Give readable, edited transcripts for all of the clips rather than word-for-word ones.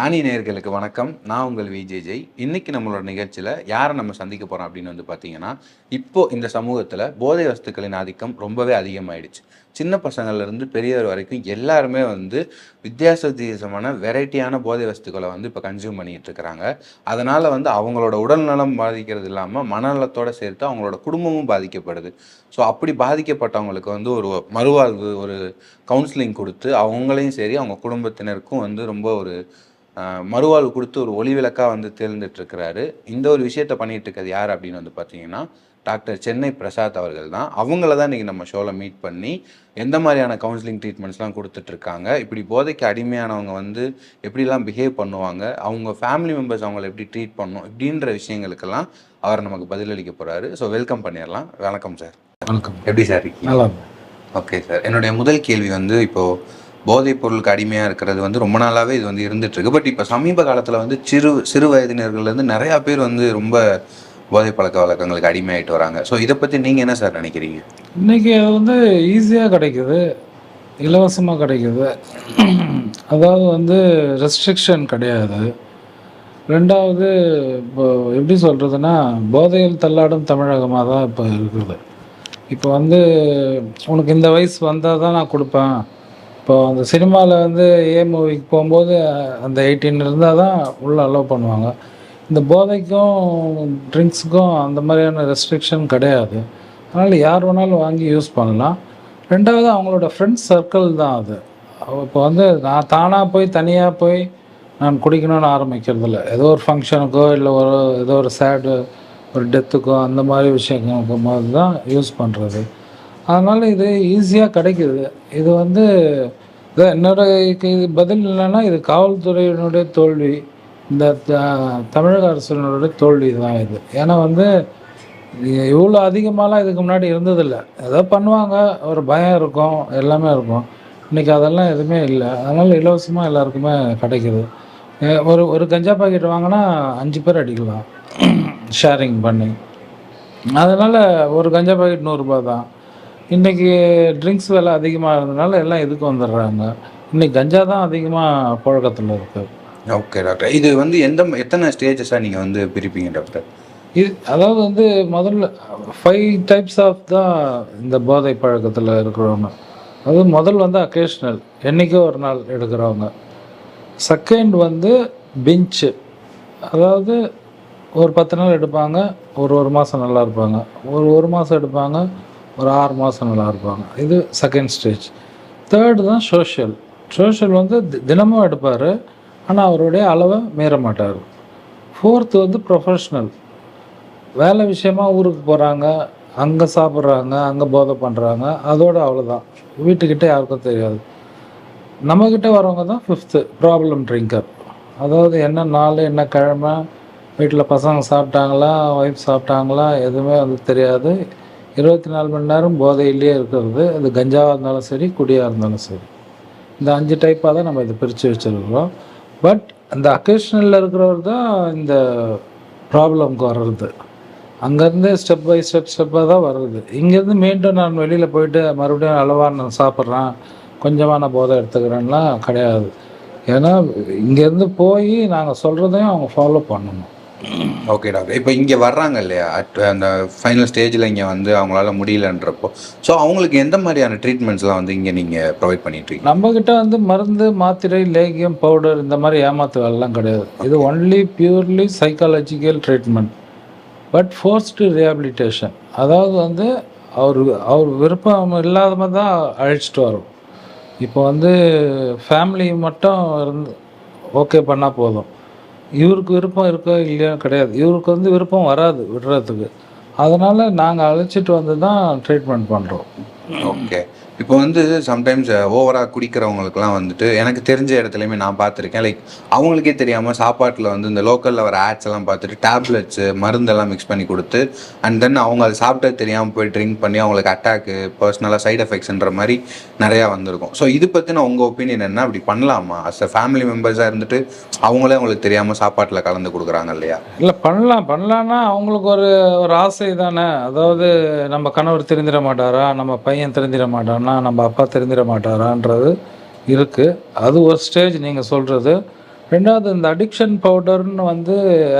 ஞானி நேயர்களுக்கு வணக்கம். நான் உங்கள் விஜய். இன்னைக்கு நம்மளோட நிகழ்ச்சியில் யாரை நம்ம சந்திக்க போகிறோம் அப்படின்னு வந்து பார்த்தீங்கன்னா, இப்போ இந்த சமூகத்தில் போதை வஸ்துக்களின் ஆதிக்கம் ரொம்பவே அதிகமாயிடுச்சு. சின்ன பசங்கள்லேருந்து பெரியவர் வரைக்கும் எல்லாருமே வந்து வித்தியாசமான வெரைட்டியான போதை வஸ்துக்களை வந்து இப்போ கன்சியூம் பண்ணிகிட்டு இருக்கிறாங்க. அதனால் வந்து அவங்களோட உடல்நலம் பாதிக்கிறது இல்லாமல் மனநலத்தோடு சேர்த்து அவங்களோட குடும்பமும் பாதிக்கப்படுது. ஸோ அப்படி பாதிக்கப்பட்டவங்களுக்கு வந்து ஒரு மறுவாழ்வு, ஒரு கவுன்சிலிங் கொடுத்து அவங்களையும் சரி அவங்க குடும்பத்தினருக்கும் வந்து ரொம்ப ஒரு மறுவாழ்வு கொடுத்து ஒரு ஒளிவிளக்காக வந்து தேர்ந்துட்டுருக்கிறாரு. இந்த ஒரு விஷயத்த பண்ணிகிட்டு இருக்கிறது யார் அப்படின்னு வந்து பார்த்தீங்கன்னா, டாக்டர் சென்னை பிரசாத் அவர்கள் தான். அவங்கள தான் இன்றைக்கி நம்ம ஷோவில் மீட் பண்ணி எந்த மாதிரியான கவுன்சிலிங் ட்ரீட்மெண்ட்ஸ்லாம் கொடுத்துட்ருக்காங்க, இப்படி போதைக்கு அடிமையானவங்க வந்து எப்படிலாம் பிஹேவ் பண்ணுவாங்க, அவங்க ஃபேமிலி மெம்பர்ஸ் அவங்கள எப்படி ட்ரீட் பண்ணணும், இப்படின்ற விஷயங்களுக்கெல்லாம் அவர் நமக்கு பதிலளிக்க போகிறாரு. ஸோ வெல்கம் பண்ணிடலாம். வணக்கம் சார். வணக்கம். எப்படி சார் இருக்கீங்க? நல்லா. Okay sir. என்னுடைய முதல் கேள்வி வந்து, இப்போது போதைப் பொருளுக்கு அடிமையாக இருக்கிறது வந்து ரொம்ப நாளாகவே இது வந்து இருந்துகிட்ருக்கு. பட் இப்போ சமீப காலத்தில் வந்து சிறு வயதினர்கள்லேருந்து நிறையா பேர் வந்து ரொம்ப போதை பழக்க வழக்கங்களுக்கு அடிமையாகிட்டு வராங்க. ஸோ இதை பற்றி நீங்கள் என்ன சார் நினைக்கிறீங்க? இன்றைக்கி அது வந்து ஈஸியாக கிடைக்குது, இலவசமாக கிடைக்குது. அதாவது வந்து ரெஸ்ட்ரிக்ஷன் கிடையாது. ரெண்டாவது, இப்போ எப்படி சொல்கிறதுனா, போதையில் தள்ளாடும் தமிழகமாக தான் இப்போ இருக்குது. இப்போ வந்து உனக்கு இந்த வயசு வந்தால் தான் நான் கொடுப்பேன். இப்போ அந்த சினிமாவில் வந்து மூவிக்கு போகும்போது அந்த 18 இருந்தால் தான் உள்ளே அலோவ் பண்ணுவாங்க. இந்த போதைக்கும் ட்ரிங்க்ஸுக்கும் அந்த மாதிரியான ரெஸ்ட்ரிக்ஷன் கிடையாது. அதனால் யார் வேணாலும் வாங்கி யூஸ் பண்ணலாம். ரெண்டாவது, அவங்களோட ஃப்ரெண்ட்ஸ் சர்க்கிள் தான் அது. இப்போ வந்து நான் தானாக போய் தனியாக போய் நான் குடிக்கணும்னு ஆரம்பிக்கிறதில்ல. ஏதோ ஒரு ஃபங்க்ஷனுக்கோ இல்லை ஏதோ ஒரு சேடு, ஒரு டெத்துக்கோ அந்த மாதிரி விஷயங்களுக்கு போது தான் யூஸ் பண்ணுறது. அதனால் இது ஈஸியாக கிடைக்கிது. இது வந்து என்னோடய பதில் என்னென்னா, இது காவல்துறையினுடைய தோல்வி, இந்த தமிழக அரசினுடைய தோல்வி தான் இது. ஏன்னா வந்து இவ்வளோ அதிகமாகலாம் இதுக்கு முன்னாடி இருந்ததில்லை. ஏதோ பண்ணுவாங்க, ஒரு பயம் இருக்கும், எல்லாமே இருக்கும். இன்றைக்கி அதெல்லாம் எதுவுமே இல்லை. அதனால் இலவசமாக எல்லாருக்குமே கிடைக்கிது. ஒரு கஞ்சா பாக்கெட் வாங்கினா 5 பேர் அடிக்கலாம் ஷேரிங் பண்ணி. அதனால் ஒரு கஞ்சா பாக்கெட் 100 ரூபா தான். இன்றைக்கி ட்ரிங்க்ஸ் விலை அதிகமாக இருந்ததுனால எல்லாம் இதுக்கு வந்துடுறாங்க. இன்றைக்கி கஞ்சா தான் அதிகமாக புழக்கத்தில் இருக்குது. Okay doctor. இது வந்து எத்தனை ஸ்டேஜஸாக நீங்கள் வந்து பிரிப்பீங்க டாக்டர்? இது அதாவது வந்து முதல்ல 5 டைப்ஸ் ஆஃப் தான் இந்த போதை பழக்கத்தில் இருக்கிறவங்க. அது முதல் வந்து அக்கேஷ்னல், என்றைக்கோ ஒரு நாள் எடுக்கிறவங்க. செகண்ட் வந்து பிஞ்சு, அதாவது ஒரு 10 நாள் எடுப்பாங்க, ஒரு மாதம் நல்லா இருப்பாங்க. ஒரு மாதம் எடுப்பாங்க, ஒரு 6 மாதம் நல்லா இருப்பாங்க. இது செகண்ட் ஸ்டேஜ். தேர்டு தான் சோஷியல் வந்து தினமும் எடுப்பார், ஆனால் அவருடைய அளவை மீற மாட்டார். ஃபோர்த்து வந்து ப்ரொஃபஷ்னல், வேலை விஷயமாக ஊருக்கு போகிறாங்க, அங்கே சாப்பிட்றாங்க, அங்கே போதை பண்ணுறாங்க, அதோடு அவ்வளோதான், வீட்டுக்கிட்ட யாருக்கும் தெரியாது. நம்மக்கிட்ட வரவங்க தான் ஃபிஃப்த்து ப்ராப்ளம் ட்ரிங்கர். அதாவது என்ன நாள், என்ன கிழமை, வீட்டில் பசங்க சாப்பிட்டாங்களா, ஒய்ஃப் சாப்பிட்டாங்களா, எதுவுமே வந்து தெரியாது. 24 மணி நேரம் போதையிலே இருக்கிறது. அது கஞ்சாவாக இருந்தாலும் சரி, குடியாக இருந்தாலும் சரி. இந்த 5 டைப்பாக தான் நம்ம இதை பிரித்து வச்சுருக்கிறோம். பட் அந்த அக்கேஷனலில் இருக்கிறவர் தான் இந்த ப்ராப்ளம்க்கு வர்றது. அங்கேருந்து ஸ்டெப் பை ஸ்டெப்பாக தான் வர்றது. இங்கேருந்து மீண்டும் நான் வெளியில் போயிட்டு மறுபடியும் அளவாக நான் சாப்பிட்றேன், கொஞ்சமாக நான் போதை எடுத்துக்கிறேன்லாம் கிடையாது. ஏன்னா இங்கேருந்து போய் நாங்கள் சொல்கிறதையும் அவங்க ஃபாலோ பண்ணணும். Okay doctor. இப்போ இங்கே வர்றாங்க இல்லையா, அந்த ஃபைனல் ஸ்டேஜில் இங்கே வந்து அவங்களால முடியலன்றப்போ, ஸோ அவங்களுக்கு எந்த மாதிரியான ட்ரீட்மெண்ட்ஸ்லாம் வந்து இங்கே நீங்கள் ப்ரொவைட் பண்ணிட்டுருக்கீங்க? நம்மக்கிட்ட வந்து மருந்து, மாத்திரை, லேகியம், பவுடர் இந்த மாதிரி ஏமாத்து வேலைலாம் கிடையாது. இது only purely psychological treatment, but forced rehabilitation. அதாவது வந்து அவர் விருப்பம் இல்லாத மாதிரி தான் அழைச்சிட்டு வரும். இப்போ வந்து ஃபேமிலி மட்டும் இருந்து ஓகே பண்ணால் போதும். இவருக்கு விருப்பம் இருக்கோ இல்லையோ கிடையாது. இவருக்கு வந்து விருப்பம் வராது விடுறதுக்கு. அதனால் நாங்கள் அழைச்சிட்டு வந்து தான் ட்ரீட்மெண்ட் பண்ணுறோம். ஓகே. இப்போ வந்து சம்டைம்ஸ் ஓவராக குடிக்கிறவங்களுக்குலாம் வந்துட்டு எனக்கு தெரிஞ்ச இடத்துலையுமே நான் பார்த்துருக்கேன். லைக் அவங்களுக்கே தெரியாமல் சாப்பாட்டில் வந்து இந்த லோக்கலில் வர ஆட்ஸ் எல்லாம் பார்த்துட்டு டேப்லெட்ஸு, மருந்தெல்லாம் மிக்ஸ் பண்ணி கொடுத்து அண்ட் தென் அவங்க அதை சாப்பிட்டது தெரியாமல் போய் ட்ரிங்க் பண்ணி அவங்களுக்கு அட்டாக்கு, பர்சனலாக சைட் எஃபெக்ட்ஸ்ன்ற மாதிரி நிறையா வந்திருக்கும். ஸோ இது பற்றின உங்கள் ஒப்பீனியன் என்ன? அப்படி பண்ணலாமா? அஸ் அ ஃபேமிலி மெம்பர்ஸாக இருந்துட்டு அவங்களே அவங்களுக்கு தெரியாமல் சாப்பாட்டில் கலந்து கொடுக்குறாங்க இல்லையா? இல்லை, பண்ணலான்னா அவங்களுக்கு ஒரு ஆசை தானே. அதாவது நம்ம கணவர் தெரிஞ்சிட மாட்டாரா, நம்ம பையன் தெரிஞ்சிட மாட்டானா, நம்ம அப்பா தெரிஞ்சிட மாட்டாரான்றது இருக்குது. அது ஒரு ஸ்டேஜ் நீங்கள் சொல்கிறது. ரெண்டாவது இந்த அடிக்ஷன் பவுடர்னு வந்து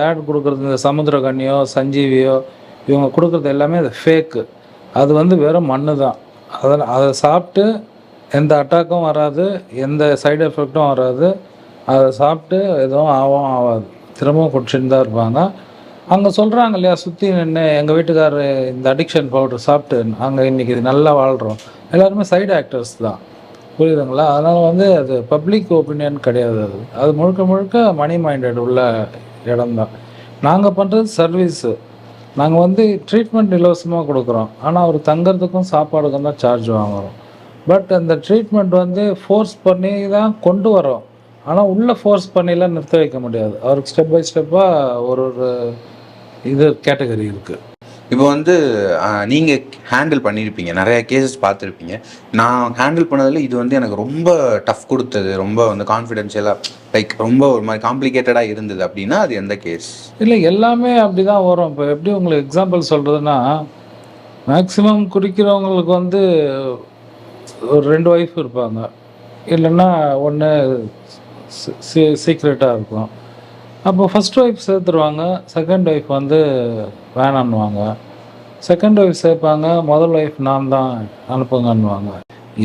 ஆட் கொடுக்குறது, இந்த சமுத்திரகனியோ சஞ்சீவியோ இவங்க கொடுக்குறது எல்லாமே அது ஃபேக்கு. அது வந்து வெறும் மண்ணு தான். அதை சாப்பிட்டு எந்த அட்டாக்கும் வராது, எந்த சைடு எஃபெக்டும் வராது. அதை சாப்பிட்டு எதுவும் ஆகாது, திரும்பவும் குடிச்சுட்டு தான் இருப்பாங்க. அங்கே சொல்கிறாங்க இல்லையா, சுற்றி நின்று எங்கள் வீட்டுக்காரர் இந்த அடிக்ஷன் பவுடர் சாப்பிட்டு நாங்கள் இன்றைக்கி நல்லா வாழ்கிறோம், எல்லாருமே சைடு ஆக்டர்ஸ் தான். புரியுதுங்களா? அதனால் வந்து அது பப்ளிக் ஒப்பீனியன் கிடையாது. அது முழுக்க முழுக்க மணி மைண்டட் உள்ள இடம்தான். நாங்கள் பண்ணுறது சர்வீஸு. நாங்கள் வந்து ட்ரீட்மெண்ட் இலவசமாக கொடுக்குறோம், ஆனால் அவர் தங்கிறதுக்கும் சாப்பாடுக்கும் தான் சார்ஜ் வாங்குகிறோம். பட் அந்த ட்ரீட்மெண்ட் வந்து ஃபோர்ஸ் பண்ணி தான் கொண்டு வரோம், ஆனால் உள்ளே ஃபோர்ஸ் பண்ணிலாம் நிறுத்த வைக்க முடியாது. அவருக்கு ஸ்டெப் பை ஸ்டெப்பாக ஒரு ஒரு இது கேட்டகரி இருக்குது. இப்போ வந்து நீங்கள் ஹேண்டில் பண்ணியிருப்பீங்க, நிறைய கேசஸ் பார்த்துருப்பீங்க. நான் ஹேண்டில் பண்ணதில் இது வந்து எனக்கு ரொம்ப டஃப் கொடுத்தது, ரொம்ப வந்து கான்ஃபிடென்ஷியலாக லைக் ரொம்ப ஒரு மாதிரி காம்ப்ளிகேட்டடாக இருந்தது அப்படின்னா அது எந்த கேஸ்? இல்லை, எல்லாமே அப்படி தான் வரும். இப்போ எப்படி உங்களுக்கு எக்ஸாம்பிள் சொல்கிறதுனா, மேக்ஸிமம் குடிக்கிறவங்களுக்கு வந்து ஒரு 2 ஒய்ஃப் இருப்பாங்க, இல்லைன்னா ஒன்று சீக்ரெட்டாக இருக்கும். அப்போ ஃபஸ்ட் ஒய்ஃப் சேர்த்துருவாங்க, செகண்ட் ஒய்ஃப் வந்து வேணான்னுவாங்க. செகண்ட் ஒய்ஃப் சேர்ப்பாங்க, முதல் ஒய்ஃப் நான் தான் அனுப்புங்கன்னுவாங்க.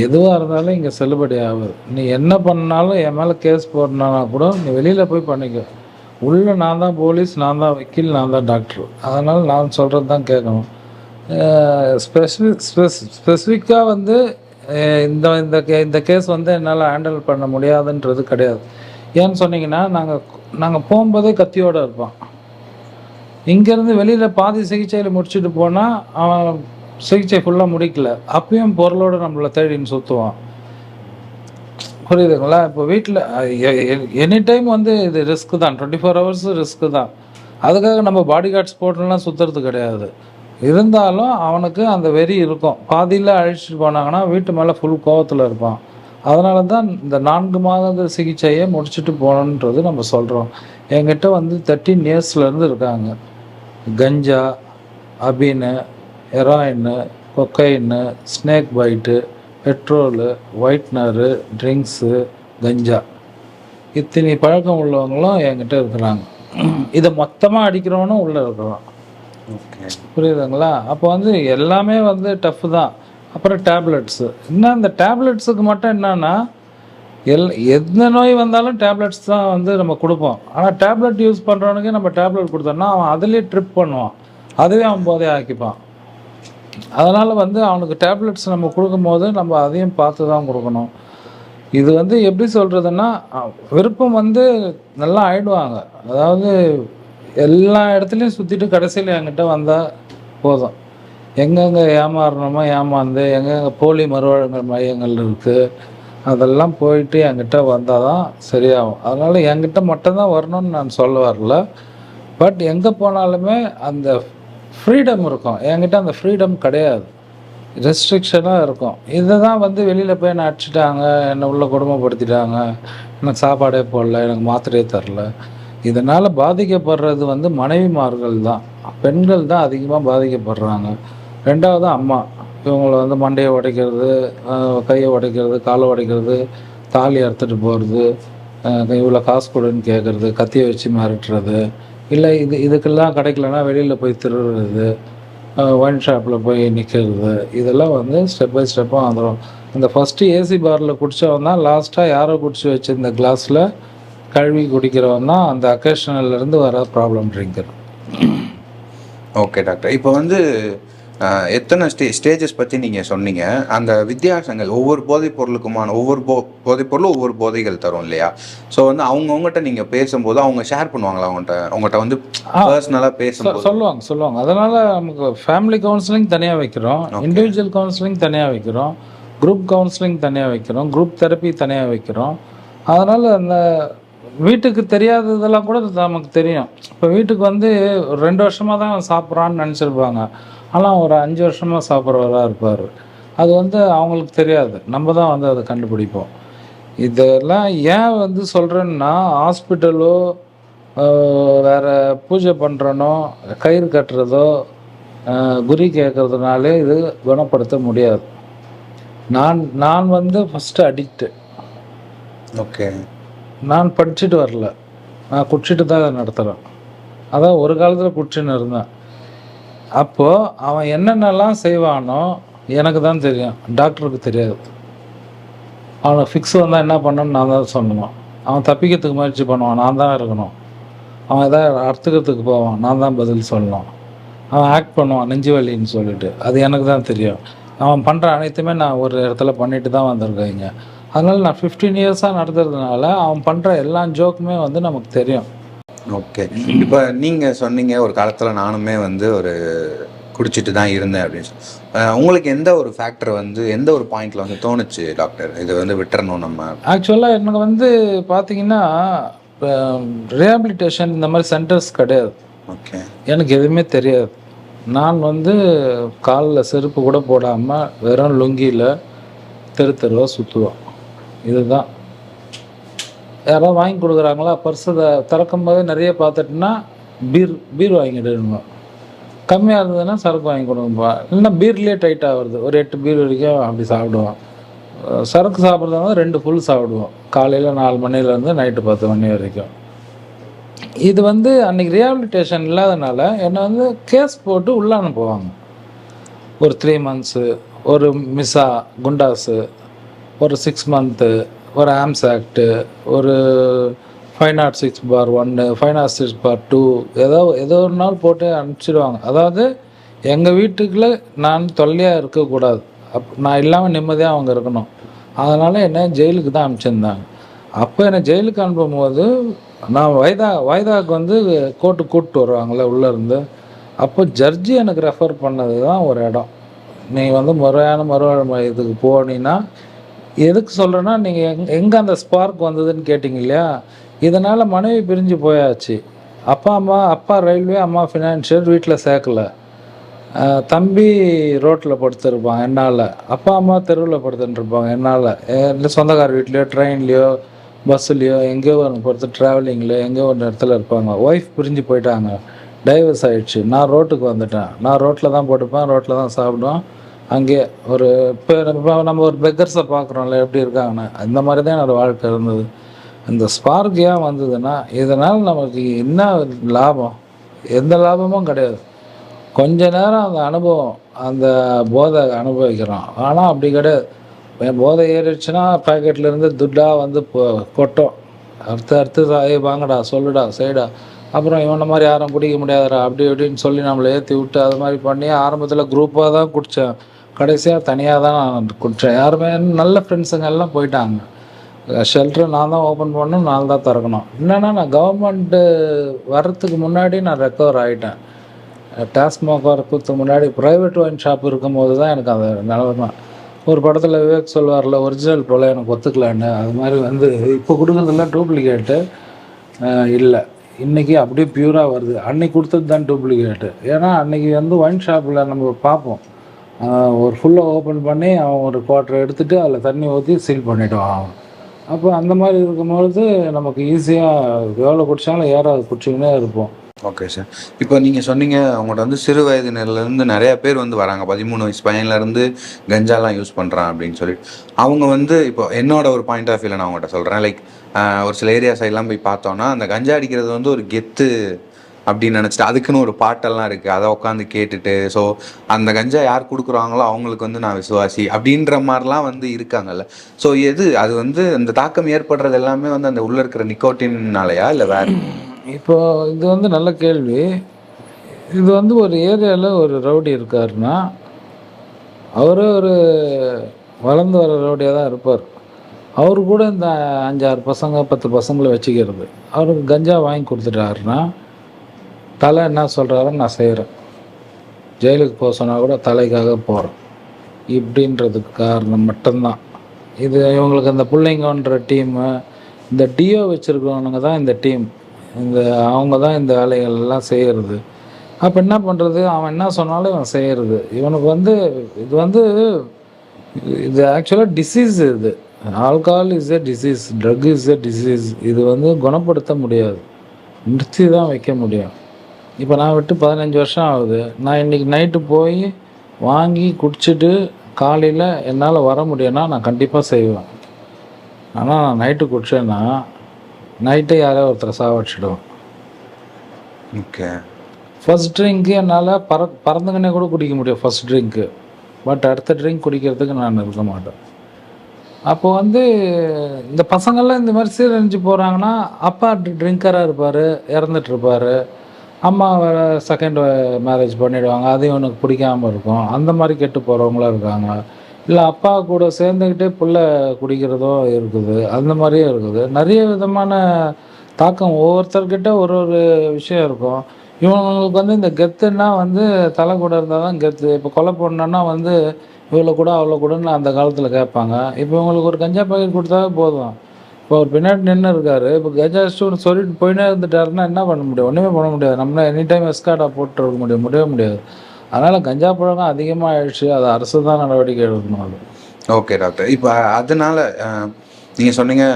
எதுவாக இருந்தாலும் இங்கே செல்லுபடி ஆகுது. நீ என்ன பண்ணாலும் என் மேலே கேஸ் போடணுன்னா கூட நீ வெளியில் போய் பண்ணிக்க. உள்ளே நான் தான் போலீஸ், நான் தான் வக்கீல், நான் தான் டாக்டர். அதனால் நான் சொல்கிறது தான் கேட்கணும். ஸ்பெசிஃபிக்காக வந்து இந்த இந்த இந்த கேஸ் வந்து என்னால் ஹேண்டில் பண்ண முடியாதுன்றது கிடையாது. ஏன்னு சொன்னீங்கன்னா, நாங்கள் போகும்போதே கத்தியோடு இருப்பான். இங்கேருந்து வெளியில் பாதி சிகிச்சையில் முடிச்சுட்டு போனால் அவன் சிகிச்சை ஃபுல்லாக முடிக்கல, அப்பயும் பொருளோடு நம்மளை தேடின்னு சுற்றுவான். புரியுதுங்களா? இப்போ வீட்டில் எனி டைம் வந்து இது ரிஸ்க்கு தான், 24 ஹவர்ஸ் ரிஸ்க்கு தான். அதுக்காக நம்ம பாடி கார்ட்ஸ் போட்டுலாம் சுற்றுறது கிடையாது. இருந்தாலும் அவனுக்கு அந்த வெறி இருக்கும். பாதியில் அழிச்சிட்டு போனாங்கன்னா வீட்டு மேலே ஃபுல் கோவத்தில் இருப்பான். அதனால தான் இந்த 4 மாத சிகிச்சையை முடிச்சுட்டு போகணுன்றது நம்ம சொல்கிறோம். என்கிட்ட வந்து 13 இயர்ஸ்லேருந்து இருக்காங்க. கஞ்சா, அபீனு, ஹெராயின்னு, கொக்கைன்னு, snake byte, petrol, whitener, drinks, கஞ்சா, இத்தனை பழக்கம் உள்ளவங்களும் என்கிட்ட இருக்கிறாங்க. இதை மொத்தமாக அடிக்கிறவனும் உள்ளே இருக்கிறான். ஓகே, புரியுதுங்களா? அப்போ வந்து எல்லாமே வந்து டஃப் தான். அப்புறம் டேப்லெட்ஸு. இன்னும் இந்த டேப்லெட்ஸுக்கு மட்டும் என்னன்னா, எந்த நோய் வந்தாலும் டேப்லெட்ஸ் தான் வந்து நம்ம கொடுப்போம். ஆனால் டேப்லெட் யூஸ் பண்ணுறவனுக்கே நம்ம டேப்லெட் கொடுத்தோம்னா அவன் அதுலேயே ட்ரிப் பண்ணுவான், அதுவே அவன் போதையை ஆக்கிப்பான். அதனால் வந்து அவனுக்கு டேப்லெட்ஸ் நம்ம கொடுக்கும்போது நம்ம அதையும் பார்த்து தான் கொடுக்கணும். இது வந்து எப்படி சொல்கிறதுன்னா, விருப்பம் வந்து நல்லா ஆயிடுவாங்க. அதாவது எல்லா இடத்துலையும் சுற்றிட்டு கடைசியில் என்கிட்ட வந்தால் போதும். எங்கெங்கே ஏமாறணுமோ ஏமாந்து, எங்கெங்கே போலி மறுவாழ்வு மையங்கள் இருக்குது அதெல்லாம் போயிட்டு என்கிட்ட வந்தால் தான் சரியாகும். அதனால் என்கிட்ட மட்டும்தான் வரணும்னு நான் சொல்ல வரல. பட் எங்கே போனாலுமே அந்த ஃப்ரீடம் இருக்கும். என்கிட்ட அந்த ஃப்ரீடம் கிடையாது, ரெஸ்ட்ரிக்ஷனாக இருக்கும். இதை தான் வந்து வெளியில் போய் என்னை அடிச்சிட்டாங்க, என்னை உள்ள கொடுமைப்படுத்திட்டாங்க, எனக்கு சாப்பாடே போடல, எனக்கு மாத்திரையே தரல. இதனால் பாதிக்கப்படுறது வந்து மனைவிமார்கள் தான், பெண்கள் தான் அதிகமாக பாதிக்கப்படுறாங்க. ரெண்டாவது அம்மா, இவங்களை வந்து மண்டையை உடைக்கிறது, கையை உடைக்கிறது, காலை உடைக்கிறது, தாலி அறுத்துட்டு போகிறது, இவ்வளோ காசு கொடுன்னு கேட்குறது, கத்தியை வச்சு மிரட்டுறது, இல்லை இதுக்கெல்லாம் கிடைக்கலன்னா வெளியில் போய் திருடுறது, ஒயின் ஷாப்பில் போய் நிற்கிறது. இதெல்லாம் வந்து ஸ்டெப் பை ஸ்டெப்பாக வந்துடும். இந்த ஃபஸ்ட்டு ஏசி பாரில் குடித்தவன் தான் லாஸ்ட்டாக யாரோ குடிச்சு வச்சுருந்த கிளாஸில் கழுவி குடிக்கிறவன் தான் அந்த அக்கேஷனல்லேருந்து வர ப்ராப்ளம் ட்ரிங்கர். ஓகே டாக்டர், இப்போ வந்து எத்தனை ஸ்டேஜஸ் பற்றி நீங்கள் சொன்னீங்க. அந்த வித்தியாசங்கள் ஒவ்வொரு போதைப் பொருளுக்குமான போதைப் பொருளும் ஒவ்வொரு போதைகள் தரும் இல்லையா? ஸோ வந்து அவங்கவுங்கள்ட்ட நீங்கள் பேசும்போது அவங்க ஷேர் பண்ணுவாங்களா? அவங்கள்ட்ட வந்து பர்சனலாக பேசும்போது சொல்லுவாங்க. அதனால் நமக்கு ஃபேமிலி கவுன்சிலிங் தனியாக வைக்கிறோம், இண்டிவிஜுவல் கவுன்சிலிங் தனியாக வைக்கிறோம், குரூப் கவுன்சிலிங் தனியாக வைக்கிறோம், குரூப் தெரப்பி தனியாக வைக்கிறோம். அதனால் அந்த வீட்டுக்கு தெரியாததெல்லாம் கூட நமக்கு தெரியும். இப்போ வீட்டுக்கு வந்து ஒரு 2 வருஷமாக தான் சாப்பிட்றான்னு நினச்சிருப்பாங்க, ஆனால் ஒரு 5 வருஷமாக சாப்பிட்றவராக இருப்பார். அது வந்து அவங்களுக்கு தெரியாது, நம்ம தான் வந்து அதை கண்டுபிடிப்போம். இதெல்லாம் ஏன் வந்து சொல்கிறேன்னா, ஹாஸ்பிட்டலோ வேறு பூஜை பண்ணுறனோ கயிறு கட்டுறதோ குறி கேட்குறதுனாலே இது குணப்படுத்த முடியாது. நான் வந்து ஃபஸ்ட்டு அடிக்ட்டு. ஓகே, நான் படிச்சுட்டு வரல, நான் குடிச்சிட்டு தான் அதை நடத்துகிறேன். அதான் ஒரு காலத்தில் குடிச்சுன்னு இருந்தேன். அப்போது அவன் என்னென்னலாம் செய்வானோ எனக்கு தான் தெரியும், டாக்டருக்கு தெரியாது. அவனுக்கு ஃபிக்ஸ் வந்தால் என்ன பண்ணணும்னு நான் தான் சொல்லணும். அவன் தப்பிக்கிறதுக்கு முயற்சி பண்ணுவான், நான் தான் இருக்கணும். அவன் எதாவது அறுத்துக்கிறதுக்கு போவான், நான் தான் பதில் சொல்லணும். அவன் ஆக்ட் பண்ணுவான் நெஞ்சு வலின்னு சொல்லிட்டு, அது எனக்கு தான் தெரியும். அவன் பண்ணுற அனைத்துமே நான் ஒரு இடத்துல பண்ணிட்டு தான் வந்திருக்கேங்க. அதனால் நான் 15 இயர்ஸாக நடத்துறதுனால அவன் பண்ணுற எல்லா ஜோக்குமே வந்து நமக்கு தெரியும். ஓகே. இப்போ நீங்கள் சொன்னீங்க ஒரு காலத்தில் நானுமே வந்து ஒரு குடிச்சிட்டு தான் இருந்தேன் அப்படின்னு சொல்லி. உங்களுக்கு எந்த ஒரு ஃபேக்டர் வந்து எந்த ஒரு பாயிண்ட்ல வந்து தோணுச்சு டாக்டர் இது வந்து விட்டுறணும் நம்ம? ஆக்சுவலாக எனக்கு வந்து பார்த்தீங்கன்னா ரீஹாபிலிட்டேஷன் இந்த மாதிரி சென்டர்ஸ் கிடையாது. ஓகே. எனக்கு எதுவுமே தெரியாது. நான் வந்து காலில் செருப்பு கூட போடாமல் வெறும் லுங்கியில் தெரு தெருவாக சுற்றுவோம். இதுதான். யாராவது வாங்கி கொடுக்குறாங்களா, பர்ஸை திறக்கும் போது நிறைய பார்த்துட்டுனா பீர் வாங்கிடுவோம். கம்மியாக இருந்ததுன்னா சரக்கு வாங்கி கொடுங்கப்பா. இல்லைன்னா பீர்லேயே டைட்டாக வருது, ஒரு 8 பீர் வரைக்கும் அப்படி சாப்பிடுவோம். சரக்கு சாப்பிட்றதா 2 ஃபுல் சாப்பிடுவோம், காலையில் 4 மணிலேருந்து நைட்டு 10 மணி வரைக்கும். இது வந்து அன்றைக்கி ரீஹாபிலிட்டேஷன் இல்லாதனால என்னை வந்து கேஸ் போட்டு உள்ளே அனுப்புவாங்க. ஒரு 3 மந்த்ஸு, ஒரு மிஸ்ஸா குண்டாஸு, ஒரு 6 மந்த்து, ஒரு ஆம்ஸ் ஆக்டு, ஒரு 506/1, 506/2, ஏதோ ஒரு நாள் போட்டு அனுப்பிச்சிடுவாங்க. அதாவது எங்கள் வீட்டுக்குள்ளே நான் தொல்லையாக இருக்கக்கூடாது, நான் இல்லாமல் நிம்மதியாக அவங்க இருக்கணும். அதனால் என்னை ஜெயிலுக்கு தான் அனுப்பிச்சிருந்தாங்க. அப்போ என்னை ஜெயிலுக்கு அனுப்பும்போது நான் வாய்தாவுக்கு வந்து கோர்ட்டுக்கு கூப்பிட்டு வருவாங்களே உள்ளேருந்து. அப்போ ஜட்ஜி எனக்கு ரெஃபர் பண்ணது தான் ஒரு இடம். நீ வந்து முறையான இதுக்கு போனீங்கன்னா, எதுக்கு சொல்கிறேன்னா, நீங்கள் எங்கே அந்த ஸ்பார்க் வந்ததுன்னு கேட்டிங்க இல்லையா? இதனால் மனைவி பிரிஞ்சு போயாச்சு. அப்பா ரயில்வே, அம்மா ஃபினான்ஷியல், வீட்டில் சேர்க்கலை. தம்பி ரோட்டில் படுத்துருப்பான் என்னால், அப்பா அம்மா தெருவில் படுத்துட்டுருப்பாங்க என்னால். இல்லை சொந்தக்கார வீட்லேயோ, ட்ரெயின்லேயோ, பஸ்ஸுலேயோ, எங்கேயோ ஒன்று பொறுத்து ட்ராவலிங்கில் எங்கேயோ ஒரு இடத்துல இருப்பாங்க. ஒய்ஃப் பிரிஞ்சு போயிட்டாங்க, டைவர்ஸ் ஆகிடுச்சு. நான் ரோட்டுக்கு வந்துட்டேன். நான் ரோட்டில் தான் போட்டுப்பேன், ரோட்டில் தான் சாப்பிடுவேன். அங்கேயே ஒரு இப்போ நம்ம ஒரு பெக்கர்ஸை பார்க்குறோம்ல எப்படி இருக்காங்கன்னு, அந்த மாதிரி தான் என்னோடய வாழ்க்கை இருந்தது. இந்த ஸ்பார்க் ஏன் வந்ததுன்னா, இதனால் நமக்கு என்ன லாபம்? எந்த லாபமும் கிடையாது. கொஞ்ச நேரம் அந்த அனுபவம், அந்த போதை அனுபவிக்கிறோம். ஆனால் அப்படி கிடையாது. போதை ஏறிடுச்சுன்னா பேக்கெட்லேருந்து துட்டாக வந்து கொட்டும். அறுத்து வாங்கடா, சொல்லுடா, செய்டா, அப்புறம் இவனை மாதிரி யாரும் குடிக்க முடியாதுடா, அப்படி இப்படின்னு சொல்லி நம்மளை ஏற்றி விட்டு அது மாதிரி பண்ணி ஆரம்பத்தில் குரூப்பாக தான் குடித்தேன். கடைசியாக தனியாக தான் நான் குடித்தேன். யாருமே நல்ல ஃப்ரெண்ட்ஸுங்க எல்லாம் போயிட்டாங்க. ஷெல்டர் நான் தான் ஓப்பன் பண்ணணும், நான் தான் திறக்கணும். என்னென்னா, நான் கவர்மெண்ட்டு வர்றதுக்கு முன்னாடி நான் ரெக்கவர் ஆகிட்டேன். டாஸ்மாக் வரத்துக்கு முன்னாடி ப்ரைவேட் ஒயின் ஷாப் இருக்கும்போது தான் எனக்கு அந்த நிலமை. ஒரு படத்தில் விவேக் சொல்வார்ல, ஒரிஜினல் போல் எனக்கு ஒத்துக்கலான்னு. அது மாதிரி வந்து இப்போ கொடுக்குறதெல்லாம் டூப்ளிகேட்டு இல்லை. இன்றைக்கி அப்படியே பியூராக வருது. அன்றைக்கி கொடுத்தது தான் டூப்ளிகேட்டு. ஏன்னா அன்றைக்கி வந்து ஒயின் ஷாப்பில் நம்ம பார்ப்போம், ஒரு ஃபுல்லாக ஓப்பன் பண்ணி அவன் ஒரு குவார்ட்டர் எடுத்துகிட்டு அதில் தண்ணி ஊற்றி சீல் பண்ணிவிடுவான் அவன். அப்போ அந்த மாதிரி இருக்கும்பொழுது நமக்கு ஈஸியாக எவ்வளோ குடித்தாலும் ஏறாது, குடிச்சிக்கினே இருப்போம். Okay sir. இப்போ நீங்கள் சொன்னீங்க அவங்கள்ட்ட வந்து சிறு வயதினர்லேருந்து நிறையா பேர் வந்து வராங்க, 13 வயசு பையன்லேருந்து கஞ்சாலாம் யூஸ் பண்ணுறான் அப்படின்னு சொல்லிட்டு. அவங்க வந்து இப்போ என்னோட ஒரு பாயிண்ட் ஆஃப் வியூவில் நான் அவங்கள்ட்ட சொல்கிறேன். லைக் ஒரு சில ஏரியா சைட்லாம் போய் பார்த்தோன்னா அந்த கஞ்சா அடிக்கிறது வந்து ஒரு கெத்து அப்படின்னு நினச்சிட்டு அதுக்குன்னு ஒரு பாட்டெல்லாம் இருக்குது, அதை உட்காந்து கேட்டுட்டு, ஸோ அந்த கஞ்சா யார் கொடுக்குறாங்களோ அவங்களுக்கு வந்து நான் விசுவாசி அப்படின்ற மாதிரிலாம் வந்து இருக்காங்கல்ல. ஸோ அது வந்து அந்த தாக்கம் ஏற்படுறது எல்லாமே வந்து அந்த உள்ளே இருக்கிற நிக்கோட்டின்னாலையா இல்லை வேறு? இப்போ இது வந்து நல்ல கேள்வி. இது வந்து ஒரு ஏரியாவில் ஒரு ரவுடி இருக்காருன்னா, அவரே ஒரு வளர்ந்து வர ரவுடியாக தான் இருப்பார். அவரு கூட இந்த 5-6 பசங்க 10 பசங்களை வச்சுக்கிறது. அவருக்கு கஞ்சா வாங்கி கொடுத்துட்டாருன்னா, தலை என்ன சொல்கிறாரோ நான் செய்கிறேன், ஜெயிலுக்கு போக சொன்னால் கூட தலைக்காக போகிறேன் இப்படின்றதுக்கு காரணம் மட்டும்தான். இது இவங்களுக்கு அந்த பிள்ளைங்கன்ற டீமு, இந்த டிஓ வச்சுருக்கவனுங்க தான் இந்த டீம், அவங்க தான் இந்த வேலைகள் எல்லாம் செய்கிறது. அப்போ என்ன பண்ணுறது, அவன் என்ன சொன்னாலும் இவன் செய்கிறது. இவனுக்கு வந்து இது ஆக்சுவலாக டிசீஸ். இது alcohol is a disease, drug is a disease. இது வந்து குணப்படுத்த முடியாது, நிறுத்தி தான் வைக்க முடியும். இப்போ நான் விட்டு 15 வருஷம் ஆகுது. நான் இன்றைக்கி நைட்டு போய் வாங்கி குடிச்சிட்டு காலையில் என்னால் வர முடியும்னா நான் கண்டிப்பாக செய்வேன். ஆனால் நான் நைட்டு குடித்தேன்னா நைட்டே யாரோ ஒருத்தரை சாவடிச்சிடுவோம். ஓகே. ஃபர்ஸ்ட் ட்ரிங்க்கு என்னால் பறந்துங்கன்னே கூட குடிக்க முடியும் ஃபர்ஸ்ட் ட்ரிங்க்கு. பட் அடுத்த ட்ரிங்க் குடிக்கிறதுக்கு நான் இருக்க மாட்டேன். அப்போ வந்து இந்த பசங்கள்லாம் இந்த மாதிரி சீரழிஞ்சு போகிறாங்கன்னா, அப்பா ட்ரிங்கராக இருப்பார், இறந்துட்டுருப்பார். அம்மா வேறு செகண்ட் மேரேஜ் பண்ணிவிடுவாங்க, அது இவனுக்கு பிடிக்காமல் இருக்கும். அந்த மாதிரி கெட்டு போகிறவங்களும் இருக்காங்க. இல்லை அப்பா கூட சேர்ந்துக்கிட்டே புள்ள குடிக்கிறதும் இருக்குது, அந்த மாதிரியும் இருக்குது. நிறைய விதமான தாக்கம் ஒவ்வொருத்தர்கிட்ட ஒரு ஒரு விஷயம் இருக்கும். இவங்களுக்கு வந்து இந்த கெத்துன்னா வந்து தலை கூட இருந்தால் தான் கெத்து. இப்போ கொலை பண்ணோன்னா வந்து இவ்வளோ கூட அவ்வளோ கூடன்னு அந்த காலத்தில் கேட்பாங்க. இப்போ இவங்களுக்கு ஒரு கஞ்சா பாக்கெட் கொடுத்தாவே போதும். இப்போ அவர் பின்னாடி நின்று இருக்காரு, இப்போ கஞ்சா அடிச்சுட்டு சொல்லிட்டு போயினே இருந்துட்டாருன்னா என்ன பண்ண முடியும்? ஒன்றுமே பண்ண முடியாது. நம்மள எனி டைம் எஸ்கார்டாக போட்டு இருக்க முடியும், முடியவே முடியாது. அதனால் கஞ்சா பழக்கம் அதிகமாக ஆயிடுச்சு. அது அரசு தான் நடவடிக்கை எடுக்கணும். அது ஓகே டாக்டர். இப்போ அதனால நீங்கள் சொன்னீங்க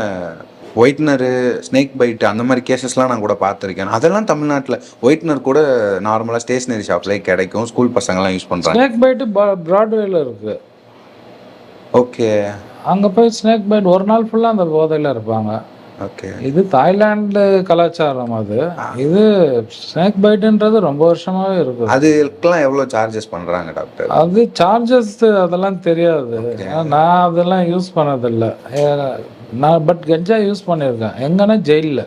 ஒயிட்னரு, ஸ்னேக் பைட்டு அந்த மாதிரி கேசஸ்லாம் நான் கூட பார்த்துருக்கேன். அதெல்லாம் தமிழ்நாட்டில் ஒயிட்னர் கூட நார்மலாக ஸ்டேஷ்னரி ஷாப்லேயே கிடைக்கும், ஸ்கூல் பசங்கள்லாம் யூஸ் பண்ணுறாங்க. ஸ்னேக் பைட்டு பிராட்வேல இருக்குது. ஓகே. அங்கே போய் ஸ்னேக் பைட் ஒரு நாள் ஃபுல்லாக அந்த போதையில் இருப்பாங்க. ஓகே. இது தாய்லாந்து கலாச்சாரம். அது இது ஸ்னேக் பைட்டுன்றது ரொம்ப வருஷமாகவே இருக்குது. அதுக்கெல்லாம் எவ்வளோ சார்ஜஸ் பண்ணுறாங்க டாக்டர்? அது சார்ஜஸ் அதெல்லாம் தெரியாது. நான் அதெல்லாம் யூஸ் பண்ணதில்லை. நான் பட் கஞ்சா யூஸ் பண்ணியிருக்கேன். எங்கன்னா ஜெயிலில்.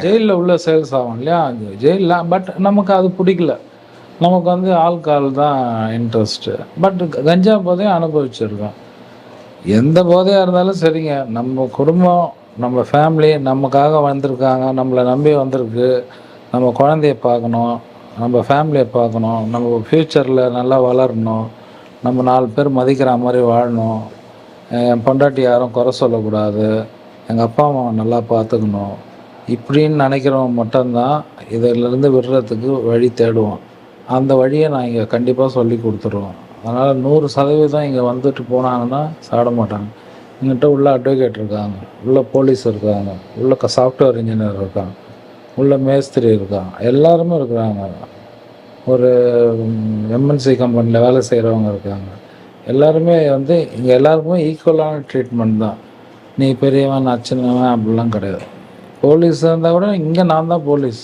ஜெயிலில் உள்ள சேல்ஸ் ஆகும் இல்லையா, ஜெயிலில். பட் நமக்கு அது பிடிக்கல. நமக்கு வந்து ஆல்கஹால் தான் இன்ட்ரெஸ்ட்டு. பட் கஞ்சா போதையும் அனுபவிச்சிருக்கோம். எந்த போதையாக இருந்தாலும் சரிங்க, நம்ம குடும்பம், நம்ம ஃபேமிலி நமக்காக வந்திருக்காங்க, நம்மளை நம்பி வந்திருக்கு. நம்ம குழந்தைய பார்க்கணும், நம்ம ஃபேமிலியை பார்க்கணும், நம்ம ஃப்யூச்சரில் நல்லா வளரணும், நம்ம 4 பேர் மதிக்கிற மாதிரி வாழணும், என் பொண்டாட்டி யாரும் குறை சொல்லக்கூடாது, எங்கள் அப்பா அம்மாவை நல்லா பார்த்துக்கணும், இப்படின்னு நினைக்கிறவங்க மட்டும்தான் இதிலேருந்து விடுறதுக்கு வழி தேடுவோம். அந்த வழியை நான் இங்கே கண்டிப்பாக சொல்லி கொடுத்துருவோம். அதனால் 100% இங்கே வந்துட்டு போனாங்கன்னா சாப்பிட மாட்டாங்க. எங்கிட்ட உள்ள அட்வொகேட் இருக்காங்க, உள்ள போலீஸ் இருக்காங்க, உள்ள சாஃப்ட்வேர் இன்ஜினியர் இருக்காங்க, உள்ள மேஸ்திரி இருக்காங்க, எல்லாருமே இருக்கிறாங்க. ஒரு எம்என்சி கம்பெனியில் வேலை செய்கிறவங்க இருக்காங்க. எல்லாருமே வந்து இங்கே எல்லாருக்குமே ஈக்குவலான ட்ரீட்மெண்ட் தான். நீ பெரியவன் நான் சின்னவன் அப்படிலாம் கிடையாது. போலீஸ் இருந்தால் கூட இங்கே நான் தான் போலீஸ்,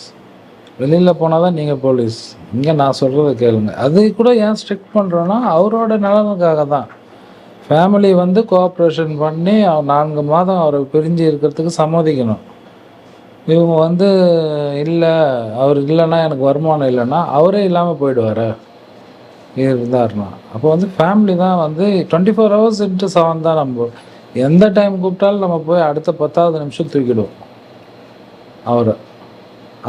வெளியில் போனால் தான் நீங்கள் போலீஸ். இங்கே நான் சொல்கிறத கேளுங்க. அது கூட ஏன் ஸ்ட்ரிக்ட் பண்ணுறோன்னா அவரோட நலனுக்காக தான். ஃபேமிலி வந்து கோஆப்ரேஷன் பண்ணி 4 மாதம் அவரை பிரிஞ்சு இருக்கிறதுக்கு சம்மதிக்கணும். இவங்க வந்து இல்லை, அவர் இல்லைன்னா எனக்கு வருமானம் இல்லைன்னா அவரே இல்லாமல் போயிடுவார் இருந்தாருன்னா. அப்போ வந்து ஃபேமிலி தான் வந்து 24 hours into 7 தான். நம்ம எந்த டைம் கூப்பிட்டாலும் நம்ம போய் அடுத்த 10வது நிமிஷம் தூக்கிடுவோம் அவரை.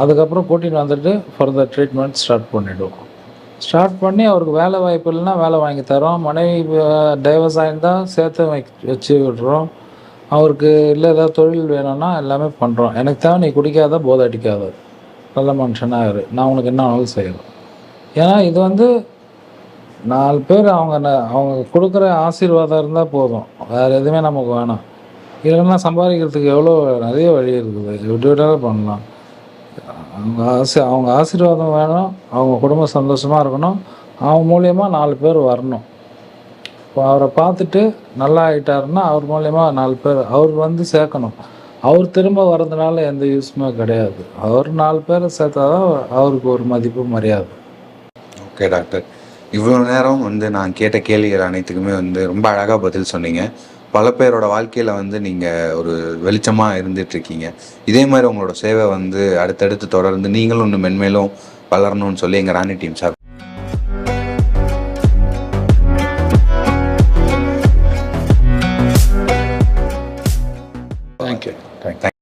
அதுக்கப்புறம் கூட்டிகிட்டு வந்துட்டு ஃபர்தர் ட்ரீட்மெண்ட் ஸ்டார்ட் பண்ணிவிடுவோம். ஸ்டார்ட் பண்ணி அவருக்கு வேலை வாய்ப்பு இல்லைன்னா வேலை வாங்கி தரோம். மனைவி டைவர்ஸ் ஆகிருந்தால் சேர்த்து வச்சு விடுறோம். அவருக்கு இல்லை ஏதாவது தொழில் வேணும்னா எல்லாமே பண்ணுறோம். எனக்கு தேவை நீ குடிக்காத, போதை அடிக்காத, நல்ல மனுஷனாக இரு, நான் உனக்கு என்ன வேணாலும் செய்கிறேன். ஏன்னா இது வந்து 4 பேர் அவங்க கொடுக்குற ஆசீர்வாதம் இருந்தால் போதும், வேறு எதுவுமே நமக்கு வேணாம். இல்லைன்னா சம்பாதிக்கிறதுக்கு எவ்வளோ நிறைய வழி இருக்குது, எப்படி விட்டாலும் பண்ணலாம். அவங்க ஆசீர்வாதம் வேணும், அவங்க குடும்பம் சந்தோஷமாக இருக்கணும், அவங்க மூலியமாக 4 பேர் வரணும். இப்போ அவரை பார்த்துட்டு நல்லா ஆகிட்டாருன்னா அவர் மூலயமா 4 பேர் அவர் வந்து சேர்க்கணும். அவர் திரும்ப வர்றதுனால எந்த யூஸுமே கிடையாது. அவர் 4 பேரை சேர்த்தா தான் அவருக்கு ஒரு மதிப்பு, மரியாதை. ஓகே டாக்டர், இவ்வளோ நேரம் வந்து நான் கேட்ட கேள்விகள் அனைத்துக்குமே வந்து ரொம்ப அழகாக பதில் சொன்னீங்க. பல பேரோட வாழ்க்கையில் வந்து நீங்கள் ஒரு வெளிச்சமாக இருந்துகிட்ருக்கீங்க. இதே மாதிரி உங்களோட சேவை வந்து அடுத்தடுத்து தொடர்ந்து நீங்களும் இன்னும் மென்மேலும் வளரணும்னு சொல்லி எங்கள் ராணி டீம் சார்